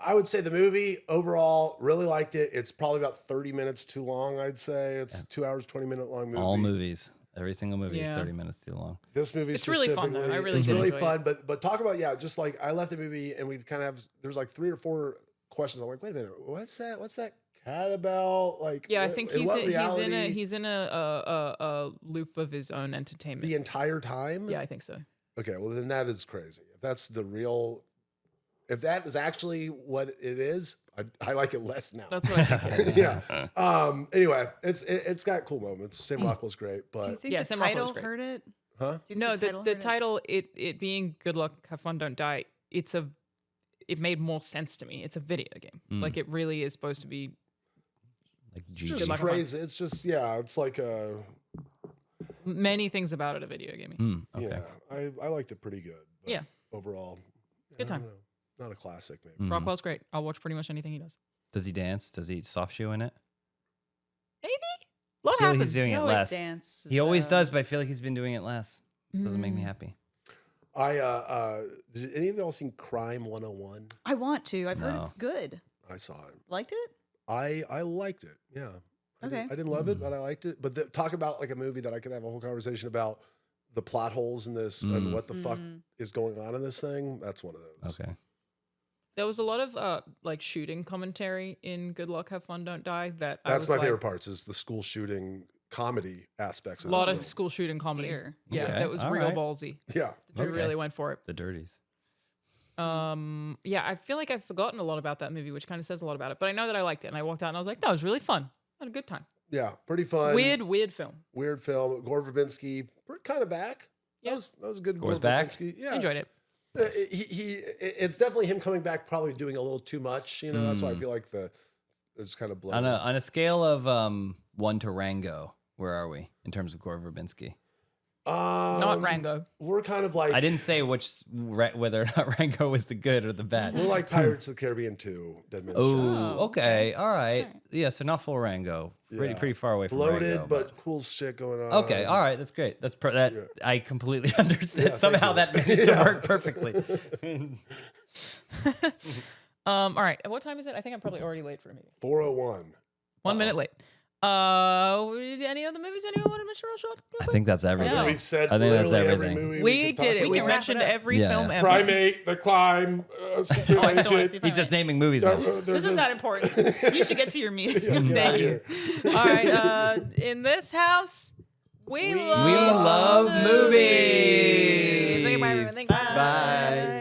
I would say the movie overall, really liked it. It's probably about 30 minutes too long, I'd say. It's 2 hours, 20-minute long movie. All movies, every single movie is Yeah. 30 minutes too long. This movie It's really fun, though. I specifically, really it's did really enjoy fun. But talk about, just like I left the movie and we kind of there's like 3 or 4 questions. I'm like, wait a minute, what's that cat about? Like, Yeah, I what- think in what he's reality? in a loop of his own entertainment. The entire time. Yeah, I think so. Okay, well then that is crazy. If that is actually what it is, I like it less now. That's what I think it is. Yeah. Anyway, it's got cool moments. Sam Rockwell's great, but Do you think Yeah, the Sam Rockwell's title great. hurt it? huh? Do you think No, the hurt it? title, it being Good Luck, Have Fun, Don't Die, it made more sense to me. It's a video game. Like it really is supposed to be. Like It's GG. just luck, have fun. crazy. It's just it's like a Many things about it a video game. Okay. yeah. I liked it pretty good. But Yeah. Overall, Good I don't time. know. Not a classic, maybe. Mhm. Rockwell's great. I'll watch pretty much anything he does. Does he dance? Does he eat soft shoe in it? Maybe. A lot I feel like happens. he's doing He it always less. dances, He always though. does, but I feel like he's been doing it less. Doesn't make me happy. Did any of y'all seen Crime 101? I want to. I've heard No. it's good. I saw it. Liked it? I liked it. Yeah. Okay. I didn't love it, but I liked it. But talk about like a movie that I could have a whole conversation about the plot holes in this and what the fuck is going on in this thing. That's one of those. Okay. There was a lot of like shooting commentary in Good Luck, Have Fun, Don't Die. That's That's my favorite parts is the school shooting comedy aspects. A Of lot this of school shooting comedy. Dear. Yeah, Okay, that was all real right. ballsy. film. They Okay. really went for it. The dirties. Yeah, I feel like I've forgotten a lot about that movie, which kind of says a lot about it. But I know that I liked it, and I walked out and I was like, "No, it was really fun. I had a good time. Yeah, pretty fun. Weird film. Weird film. Gore Verbinski, kind of back. Yeah. That was a good. Gore's Gore back? Verbinski. Yeah, I enjoyed it. It's definitely him coming back, probably doing a little too much. That's why I feel like it's kind of blown. On a scale of 1 to Rango, where are we in terms of Gore Verbinski? Not Rango. We're kind of like I didn't say whether or not Rango was the good or the bad. we're like Pirates of the Caribbean 2. Dead Man's Oh, Chest. okay, all right. Yeah, so not full Rango. Yeah. Pretty far away from Bloated, Rango, but cool shit going on. okay, all right, that's great. I completely understand. Yeah, Somehow thank that you. managed to Yeah. work perfectly. All right. What time is it? I think I'm probably already late for a meeting. 401. 1 minute late. Any other movies anyone want to mention real short? I think that's everything. No. We've said I think that's literally everything. every movie We could talk did it. about. We can wrap it mentioned up. every Yeah. film ever. Primate, The Climb, Super Oh, I still wanna see Agent. He's just naming movies now. This is not important. You should get to your meeting. Get out Thank of you. here. All right. In this house, we We love movies. Thank you, everyone. Thank you. Bye.